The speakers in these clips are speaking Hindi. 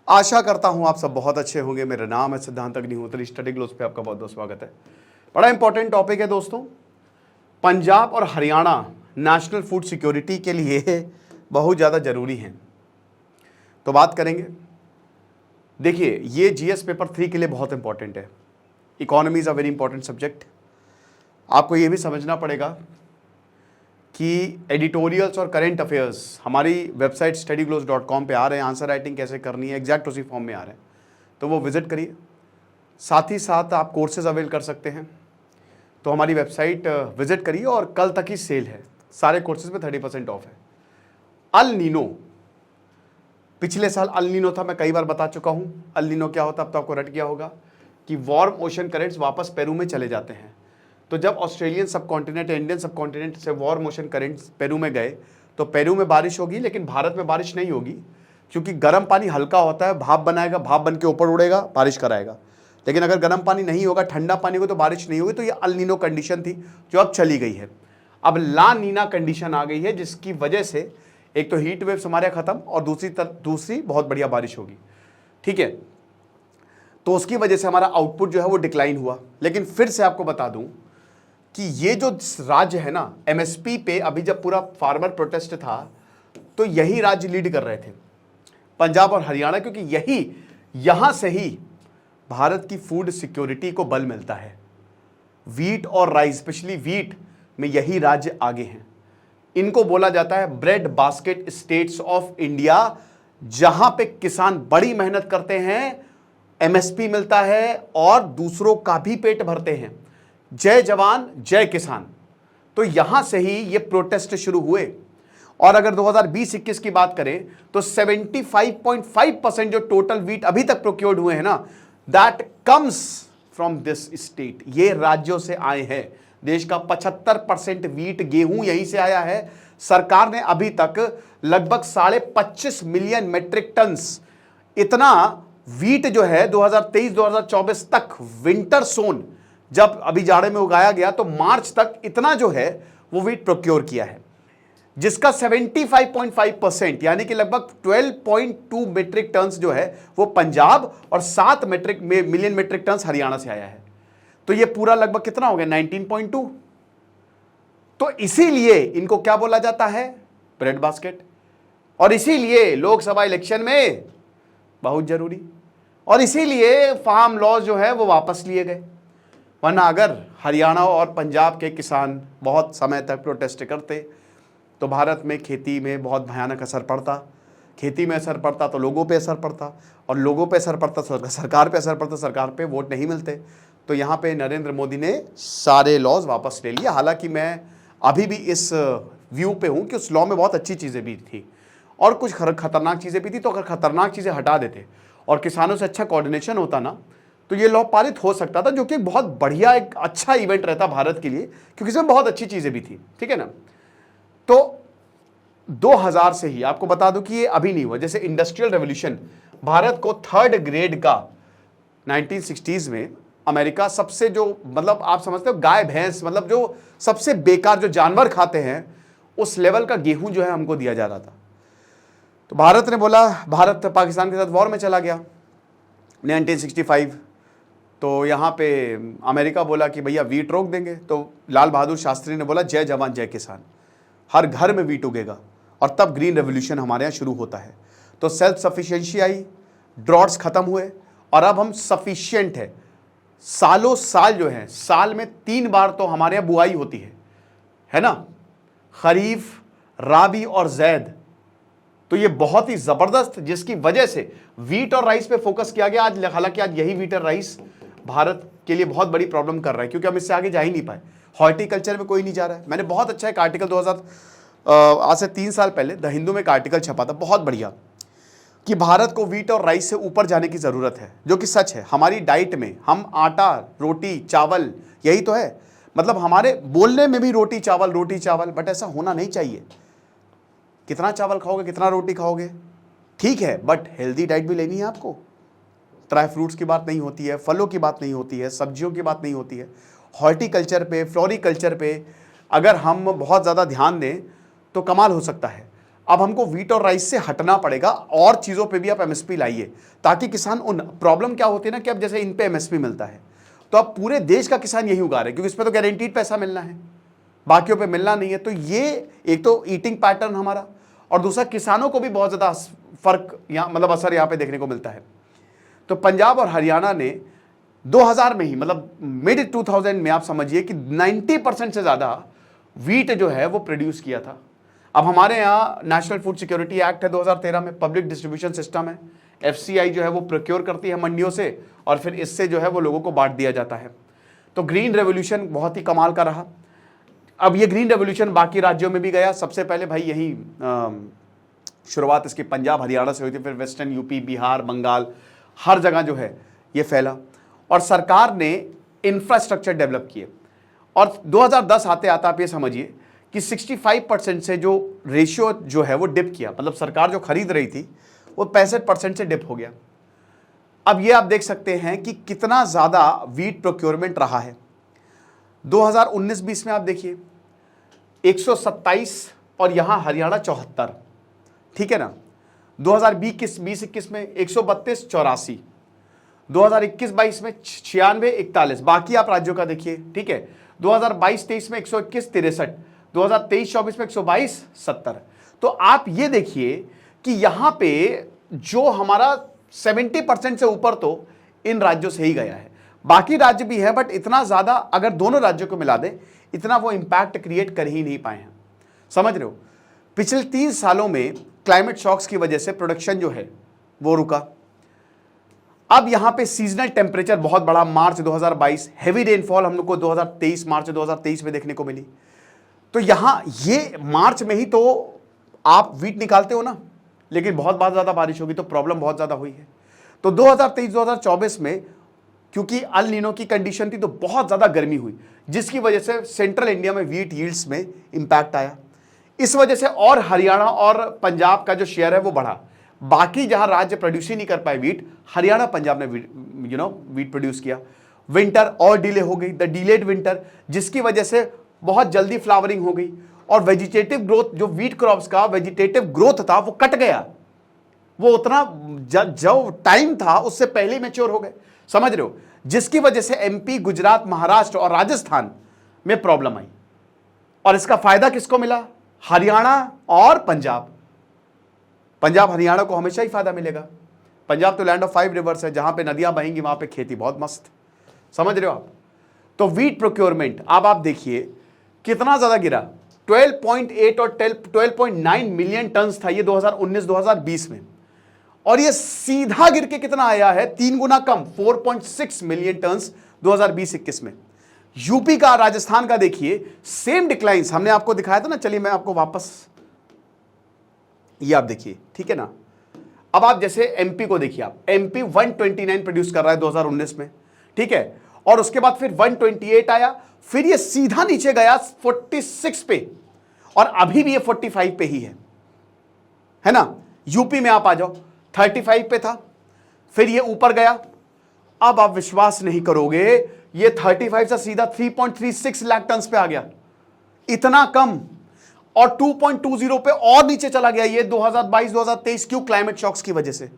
आशा करता हूं आप सब बहुत अच्छे होंगे। मेरा नाम है सिद्धांत अग्निहोत्री। स्टडी ग्लोस पे आपका बहुत बहुत स्वागत है। बड़ा इंपॉर्टेंट टॉपिक है दोस्तों। पंजाब और हरियाणा नेशनल फूड सिक्योरिटी के लिए बहुत ज़्यादा ज़रूरी हैं, तो बात करेंगे। देखिए, ये जीएस पेपर 3 के लिए बहुत इंपॉर्टेंट है। Economy is a very important subject. आपको ये भी समझना पड़ेगा कि एडिटोरियल्स और करेंट अफेयर्स हमारी वेबसाइट studyglose.com पे आ रहे हैं। आंसर राइटिंग कैसे करनी है एग्जैक्ट उसी फॉर्म में आ रहे हैं, तो वो विजिट करिए। साथ ही साथ आप कोर्सेज अवेल कर सकते हैं, तो हमारी वेबसाइट विजिट करिए। और कल तक ही सेल है, सारे कोर्सेज पे 30% ऑफ है। अल नीनो, पिछले साल अल नीनो था, मैं कई बार बता चुका हूं। अल नीनो क्या होता है अब तो आपको रट गया होगा कि वार्म ओशन करेंट्स वापस पेरू में चले जाते हैं। तो जब ऑस्ट्रेलियन सब कॉन्टिनेंट, इंडियन सब कॉन्टिनेंट से वार्म ओशन करेंट्स पेरू में गए, तो पेरू में बारिश होगी, लेकिन भारत में बारिश नहीं होगी, क्योंकि गर्म पानी हल्का होता है, भाप बनाएगा, भाप बन के ऊपर उड़ेगा, बारिश कराएगा। लेकिन अगर गर्म पानी नहीं होगा, ठंडा पानी होगा, तो बारिश नहीं होगी। तो ये अल नीनो कंडीशन थी जो अब चली गई है। अब ला नीना कंडीशन आ गई है, जिसकी वजह से एक तो हीट वेव्स हमारे खत्म और दूसरी बहुत बढ़िया बारिश होगी। ठीक है, तो उसकी वजह से हमारा आउटपुट जो है वो डिक्लाइन हुआ। लेकिन फिर से आपको बता दूं कि ये जो राज्य है ना, एमएसपी पे अभी जब पूरा फार्मर प्रोटेस्ट था, तो यही राज्य लीड कर रहे थे, पंजाब और हरियाणा, क्योंकि यहां से ही भारत की फूड सिक्योरिटी को बल मिलता है। वीट और राइस, स्पेशली वीट में यही राज्य आगे हैं। इनको बोला जाता है bread basket states of India, जहां पे किसान बड़ी मेहनत करते हैं, एमएसपी मिलता है और दूसरों का भी पेट भरते हैं। जय जवान जय किसान। तो यहां से ही ये प्रोटेस्ट शुरू हुए। और अगर 2020-21 की बात करें तो 75.5% जो टोटल वीट अभी तक प्रोक्योर्ड हुए हैं ना, that comes from this state. ये राज्यों से आए हैं। देश का 75% वीट, गेहूं यहीं से आया है। सरकार ने अभी तक लगभग 25.5 मिलियन मेट्रिक टन्स इतना वीट जो है 2023-2024 तक विंटर सोन, जब अभी जाड़े में उगाया गया, तो मार्च तक इतना जो है वो वीट प्रोक्योर किया है, जिसका 75.5% यानी कि लगभग 12.2 मेट्रिक टन्स जो है वो पंजाब और 7 मिलियन मेट्रिक टन्स हरियाणा से आया है। तो ये पूरा लगभग कितना हो गया, 19.2। तो इसीलिए इनको क्या बोला जाता है, ब्रेड बास्केट। और इसीलिए लोकसभा इलेक्शन में बहुत जरूरी, और इसीलिए फार्म लॉज जो है वो वापस लिए गए। वरना अगर हरियाणा और पंजाब के किसान बहुत समय तक प्रोटेस्ट करते तो भारत में खेती में बहुत भयानक असर पड़ता। खेती में असर पड़ता तो लोगों पे असर पड़ता, और लोगों पे असर पड़ता तो सरकार पे असर पड़ता, सरकार पे वोट नहीं मिलते। तो यहाँ पे नरेंद्र मोदी ने सारे लॉज वापस ले लिए। हालांकि मैं अभी भी इस व्यू पे हूँ कि उस लॉ में बहुत अच्छी चीज़ें भी थी और कुछ खतरनाक चीज़ें भी थी। तो अगर खतरनाक चीज़ें हटा देते और किसानों से अच्छा कोऑर्डिनेशन होता ना, तो ये लॉ पारित हो सकता था, जो कि बहुत बढ़िया एक अच्छा इवेंट रहता भारत के लिए, क्योंकि इसमें बहुत अच्छी चीज़ें भी थी। ठीक है ना। तो 2000 से ही आपको बता दूं कि ये अभी नहीं हुआ। जैसे इंडस्ट्रियल रेवोल्यूशन, भारत को 3rd ग्रेड का 1960s में अमेरिका सबसे, जो मतलब आप समझते हो गाय भैंस, मतलब जो सबसे बेकार जो जानवर खाते हैं, उस लेवल का गेहूं जो है हमको दिया जा रहा था। तो भारत ने बोला, भारत पाकिस्तान के साथ वॉर में चला गया 1965। तो यहाँ पे अमेरिका बोला कि भैया वीट रोक देंगे। तो लाल बहादुर शास्त्री ने बोला जय जवान जय किसान, हर घर में वीट उगेगा। और तब ग्रीन रेवोल्यूशन हमारे यहाँ शुरू होता है। तो सेल्फ सफिशिएंसी आई, ड्रॉट्स खत्म हुए, और अब हम सफिशिएंट है। सालों साल जो है, साल में 3 बार तो हमारे यहाँ बुआई होती है ना, खरीफ, राबी और जैद। तो ये बहुत ही जबरदस्त, जिसकी वजह से वीट और राइस पे फोकस किया गया आज। हालांकि आज यही वीट और राइस भारत के लिए बहुत बड़ी प्रॉब्लम कर रहा है, क्योंकि हम इससे आगे जा ही नहीं पाए। हॉर्टिकल्चर में कोई नहीं जा रहा है। मैंने बहुत अच्छा एक आर्टिकल आज से 3 साल पहले द हिंदू में एक आर्टिकल छपा था, बहुत बढ़िया, कि भारत को वीट और राइस से ऊपर जाने की ज़रूरत है, जो कि सच है। हमारी डाइट में हम आटा, रोटी, चावल, यही तो है। मतलब हमारे बोलने में भी रोटी चावल, बट ऐसा होना नहीं चाहिए। कितना चावल खाओगे, कितना रोटी खाओगे, ठीक है, बट हेल्दी डाइट भी लेनी है आपको। ड्राई फ्रूट्स की बात नहीं होती है, फलों की बात नहीं होती है, सब्जियों की बात नहीं होती है। हॉर्टिकल्चर पे, फ्लोरिकल्चर पे अगर हम बहुत ज़्यादा ध्यान दें तो कमाल हो सकता है। अब हमको व्हीट और राइस से हटना पड़ेगा और चीज़ों पे भी आप एमएसपी लाइए, ताकि किसान उन प्रॉब्लम क्या होती है ना कि अब जैसे इन पे एमएसपी मिलता है तो अब पूरे देश का किसान यही उगा रहे हैं, क्योंकि इस पर तो गारंटीड पैसा मिलना है, बाकियों पे मिलना नहीं है। तो ये एक तो ईटिंग पैटर्न हमारा, और दूसरा किसानों को भी बहुत ज़्यादा फर्क यहाँ मतलब असर यहाँ पे देखने को मिलता है। तो पंजाब और हरियाणा ने 2000 में ही मतलब मिड 2000 में आप समझिए कि 90% से ज़्यादा वीट जो है वो प्रोड्यूस किया था। अब हमारे यहाँ नेशनल फूड सिक्योरिटी एक्ट है 2013 में, पब्लिक डिस्ट्रीब्यूशन सिस्टम है, एफसीआई जो है वो प्रोक्योर करती है मंडियों से और फिर इससे जो है वो लोगों को बांट दिया जाता है। तो ग्रीन रेवोल्यूशन बहुत ही कमाल का रहा। अब ये ग्रीन रेवोल्यूशन बाकी राज्यों में भी गया। सबसे पहले भाई यही शुरुआत इसकी पंजाब हरियाणा से हुई थी, फिर वेस्टर्न यूपी, बिहार, बंगाल, हर जगह जो है ये फैला और सरकार ने इंफ्रास्ट्रक्चर डेवलप किए। और 2010 आते आते आप ये समझिए कि 65% से जो रेशियो जो है वो डिप किया, मतलब सरकार जो खरीद रही थी वो 65% से डिप हो गया। अब ये आप देख सकते हैं कि कितना ज़्यादा वीट प्रोक्योरमेंट रहा है। 2019-20 में आप देखिए 127 और यहाँ हरियाणा 74, ठीक है ना। 2020-21 में 132-84, 2021-22 में 96-41, बाकी आप राज्यों का देखिए, ठीक है। 2022-23 में 121-63, 2023-24 में 122-70। तो आप ये देखिए कि यहाँ पे जो हमारा 70% से ऊपर तो इन राज्यों से ही गया है, बाकी राज्य भी है बट इतना ज़्यादा अगर दोनों राज्यों को मिला दें इतना वो इम्पैक्ट क्रिएट कर ही नहीं पाए हैं। समझ रहे हो, पिछले 3 सालों में क्लाइमेट शॉक्स की वजह से प्रोडक्शन जो है वो रुका। अब यहां पे सीजनल टेम्परेचर बहुत बड़ा, मार्च 2022, हैवी रेनफॉल हम लोग को 2023 मार्च 2023 में देखने को मिली। तो यहां ये मार्च में ही तो आप वीट निकालते हो ना, लेकिन बहुत ज़्यादा बारिश होगी तो प्रॉब्लम बहुत ज़्यादा हुई है। तो 2023-2024 में क्योंकि अल नीनो की कंडीशन थी तो बहुत ज़्यादा गर्मी हुई, जिसकी वजह से सेंट्रल इंडिया में वीट यील्ड्स में इंपैक्ट आया। इस वजह से और हरियाणा और पंजाब का जो शेयर है वो बढ़ा। बाकी जहां राज्य प्रोड्यूस ही नहीं कर पाए वीट, हरियाणा पंजाब ने वीट प्रोड्यूस किया। विंटर और डिले हो गई, द डिलेड विंटर, जिसकी वजह से बहुत जल्दी फ्लावरिंग हो गई और वेजिटेटिव ग्रोथ जो वीट क्रॉप्स का वेजिटेटिव ग्रोथ था वो कट गया। वो उतना जो टाइम था उससे पहले मैच्योर हो गए, समझ रहे हो, जिसकी वजह से एमपी, गुजरात, महाराष्ट्र और राजस्थान में प्रॉब्लम आई। और इसका फायदा किसको मिला? हरियाणा और पंजाब। पंजाब हरियाणा को हमेशा ही फायदा मिलेगा। पंजाब तो लैंड ऑफ 5 रिवर्स है, जहां पे नदियां बहेंगी वहां पे खेती बहुत मस्त, समझ रहे हो आप। तो वीट प्रोक्योरमेंट अब आप देखिए कितना ज्यादा गिरा, 12.8 और 12.9 मिलियन टन था ये 2019-2020 में, और ये सीधा गिर के कितना आया है, 3 गुना कम, 4.6 मिलियन टन 2020-21 में। यूपी का, राजस्थान का देखिए सेम डिक्लाइंस हमने आपको दिखाया था ना। चलिए मैं आपको वापस ये आप देखिए, ठीक है ना। अब आप जैसे एमपी को देखिए, आप एमपी 129 प्रोड्यूस कर रहा है 2019 में, ठीक है, और उसके बाद फिर 128 आया, फिर ये सीधा नीचे गया 46 पे और अभी भी ये 45 पे ही है ना। यूपी में आप आ जाओ, 35 पे था, फिर ये ऊपर गया। अब आप विश्वास नहीं करोगे, ये 35 से सीधा 3.36 लाख टन पे आ गया, इतना कम, और 2.20 पे और नीचे चला गया ये 2022-2023, क्यों? क्लाइमेट शॉक्स की वजह से।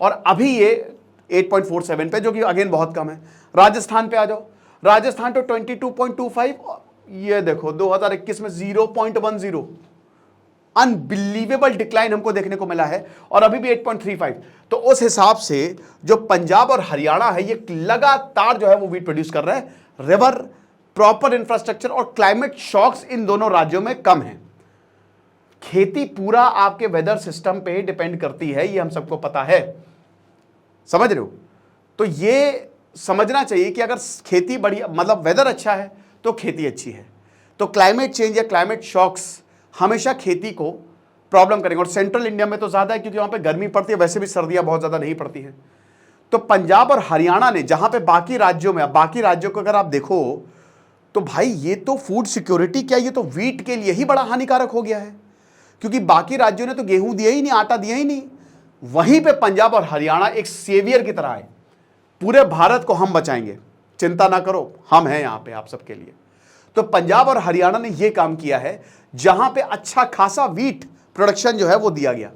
और अभी ये 8.47 पे, जो कि अगेन बहुत कम है। राजस्थान पे आ जाओ, राजस्थान तो 22.25, ये देखो 2021 में 0.10, अनबिलीवेबल डिक्लाइन हमको देखने को मिला है, और अभी भी 8.35। तो उस हिसाब से जो पंजाब और हरियाणा है ये लगातार जो है वो वीट प्रोड्यूस कर रहे हैं। रिवर, प्रॉपर इंफ्रास्ट्रक्चर और क्लाइमेट शॉक्स इन दोनों राज्यों में कम है। खेती पूरा आपके वेदर सिस्टम पे डिपेंड करती है, ये हम सबको पता है, समझ रहे हो। तो ये समझना चाहिए कि अगर खेती बढ़िया, मतलब वेदर अच्छा है तो खेती अच्छी है। तो क्लाइमेट चेंज या क्लाइमेट शॉक्स हमेशा खेती को प्रॉब्लम करेंगे, और सेंट्रल इंडिया में तो ज़्यादा है क्योंकि वहाँ पे गर्मी पड़ती है, वैसे भी सर्दियाँ बहुत ज़्यादा नहीं पड़ती हैं। तो पंजाब और हरियाणा ने, जहाँ पे बाकी राज्यों में, बाकी राज्यों को अगर आप देखो तो भाई ये तो फूड सिक्योरिटी क्या, ये तो वीट के लिए ही बड़ा हानिकारक हो गया है, क्योंकि बाकी राज्यों ने तो गेहूं दिया ही नहीं, आटा दिया ही नहीं। वहीं पे पंजाब और हरियाणा एक सेवियर की तरह है, पूरे भारत को हम बचाएंगे, चिंता ना करो, हम हैं यहां पे आप सबके लिए। तो पंजाब और हरियाणा ने यह काम किया है, जहां पे अच्छा खासा वीट प्रोडक्शन जो है वो दिया गया।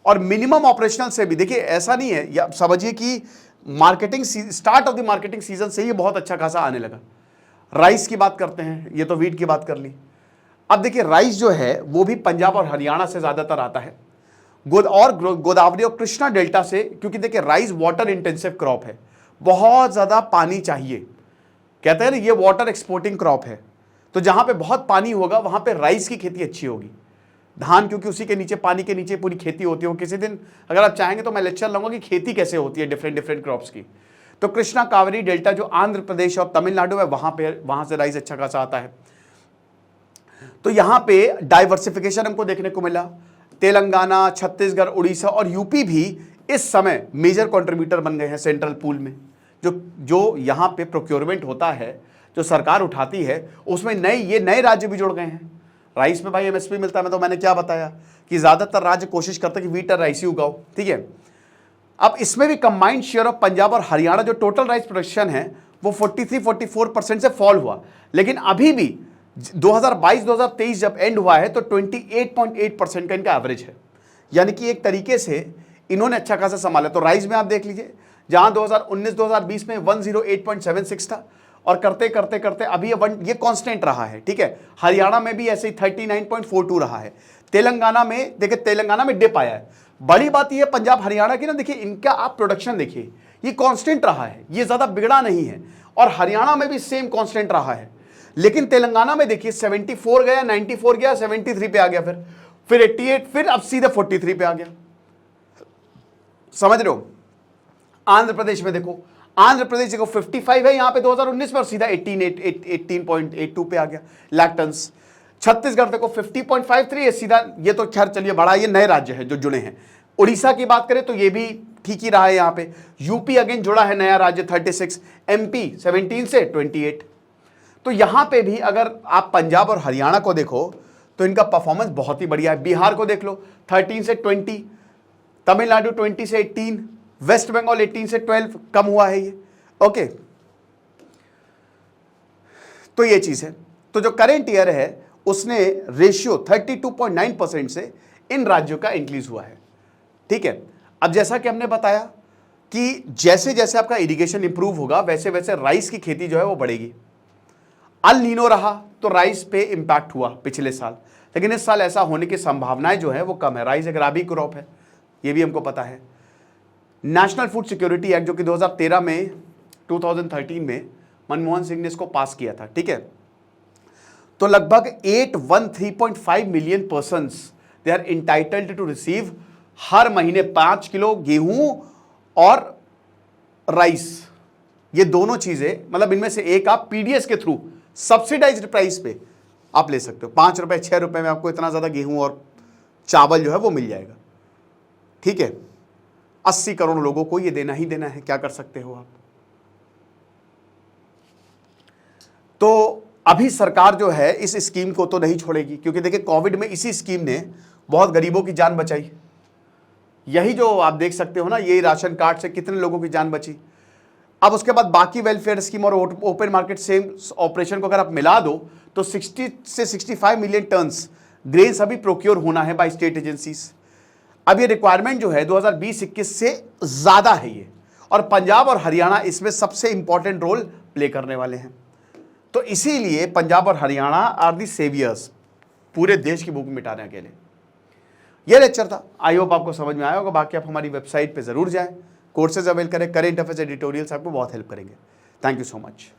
और मिनिमम ऑपरेशनल से भी देखिए, ऐसा नहीं है, या समझिए कि marketing start of the marketing season से ही बहुत अच्छा खासा आने लगा। राइस की बात करते हैं, ये तो वीट की बात कर ली। अब देखिए राइस जो है वो भी पंजाब और हरियाणा से ज्यादातर आता है, गोदावरी और कृष्णा डेल्टा से, क्योंकि देखिए राइस वाटर इंटेंसिव क्रॉप है, बहुत ज्यादा पानी चाहिए। कहते हैं ना ये वाटर एक्सपोर्टिंग क्रॉप है, तो जहां पे बहुत पानी होगा वहां पे राइस की खेती अच्छी होगी। धान क्योंकि उसी के नीचे, पानी के नीचे पूरी खेती होती है। किसी दिन अगर आप चाहेंगे तो मैं लेक्चर लूंगा कि खेती कैसे होती है डिफरेंट क्रॉप्स की। तो कृष्णा कावेरी डेल्टा जो आंध्र प्रदेश और तमिलनाडु है वहां से राइस अच्छा खासा आता है। तो यहां पे डाइवर्सिफिकेशन हमको देखने को मिला। तेलंगाना, छत्तीसगढ़, उड़ीसा और यूपी भी इस समय मेजर कंट्रीब्यूटर बन गए हैं सेंट्रल पूल में। जो यहां पे प्रोक्योरमेंट होता है, जो सरकार उठाती है, उसमें ये नए राज्य भी जुड़ गए हैं। राइस में भाई एमएसपी मिलता है, मैंने क्या बताया कि ज्यादातर राज्य कोशिश करते हैं कि वीट और राइस ही उगाओ, ठीक है। अब इसमें भी कंबाइंड शेयर ऑफ पंजाब और हरियाणा जो टोटल राइस प्रोडक्शन है वो 43-44% से फॉल हुआ, लेकिन अभी भी 2022-2023 जब एंड हुआ है तो 28.8% का इनका एवरेज है। यानी कि एक तरीके से इन्होंने अच्छा खासा संभाला। तो राइस में आप देख लीजिए, जहां 2019-2020 में 108.76 था, और करते करते करते अभी ये कांस्टेंट रहा है, ठीक है। हरियाणा में भी ऐसे ही 39.42 रहा है। तेलंगाना में देखिए, तेलंगाना में डिप आया है। बड़ी बात ये पंजाब हरियाणा की ना, देखिए इनका आप प्रोडक्शन देखिए, ये कांस्टेंट रहा है, ये ज्यादा बिगड़ा नहीं है। और हरियाणा में भी सेम कांस्टेंट रहा है, लेकिन तेलंगाना में देखिए 74 गया, 94 गया, 73 पे आ गया, फिर 88, फिर अब सीधे 43 पे आ गया। समझ रहे हो। आंध्र प्रदेश में देखो, आंध्र प्रदेश देखो 55 है यहां पे 2019 में, और सीधा 18.82 पे आ गया लाख टन्स। छत्तीसगढ़ देखो 50.53 है सीधा, ये तो खैर चलिए बड़ा, ये नए राज्य है जो जुड़े हैं। उड़ीसा की बात करें तो ये भी ठीक ही रहा है यहाँ पे। यूपी अगेन जुड़ा है नया राज्य 36, एमपी 17 से 28। तो यहां पे भी अगर आप पंजाब और हरियाणा को देखो तो इनका परफॉर्मेंस बहुत ही बढ़िया है। बिहार को देख लो 13 से 20, तमिलनाडु 20 से 18, वेस्ट बंगाल 18 से 12, कम हुआ है ये, ओके। तो ये चीज है। तो जो करेंट ईयर है उसने रेशियो 32.9% से इन राज्यों का इंक्रीज हुआ है, ठीक है। अब जैसा कि हमने बताया कि जैसे जैसे आपका इरिगेशन इंप्रूव होगा वैसे वैसे राइस की खेती जो है वो बढ़ेगी। अल नीनो रहा तो राइस पे इंपैक्ट हुआ पिछले साल, लेकिन इस साल ऐसा होने की संभावनाएं जो है वो कम है। राइस एक राबी क्रॉप है, ये भी हमको पता है। नेशनल फूड सिक्योरिटी एक्ट जो कि 2013 में 2013 में मनमोहन सिंह ने इसको पास किया था, ठीक है। तो लगभग 813.5 million persons they are entitled to receive हर महीने 5 किलो गेहूं और राइस, ये दोनों चीजें, मतलब इनमें से एक आप पीडीएस के थ्रू सब्सिडाइज्ड प्राइस पे आप ले सकते हो। 5 रुपए 6 रुपए में आपको इतना ज्यादा गेहूं और चावल जो है वो मिल जाएगा, ठीक है। 80 करोड़ लोगों को ये देना ही देना है, क्या कर सकते हो आप। तो अभी सरकार जो है इस स्कीम को तो नहीं छोड़ेगी, क्योंकि देखिए कोविड में इसी स्कीम ने बहुत गरीबों की जान बचाई। यही जो आप देख सकते हो ना, यही राशन कार्ड से कितने लोगों की जान बची। अब उसके बाद बाकी वेलफेयर स्कीम और ओपन मार्केट सेम ऑपरेशन को अगर आप मिला दो तो 60 से 65 मिलियन टन्स ग्रेन्स अभी प्रोक्योर होना है बाय स्टेट एजेंसीज। अब ये रिक्वायरमेंट जो है 2020-21 से ज्यादा है ये, और पंजाब और हरियाणा इसमें सबसे इंपॉर्टेंट रोल प्ले करने वाले हैं। तो इसीलिए पंजाब और हरियाणा आर दी सेवियर्स पूरे देश की भूख मिटाने के लिए। यह लेक्चर था, आई होप आपको समझ में आया होगा। बाकी आप हमारी वेबसाइट पे जरूर जाएं, कोर्सेज अवेल करें, करेंट अफेयर्स एडिटोरियल्स आपको बहुत हेल्प करेंगे। Thank you so much.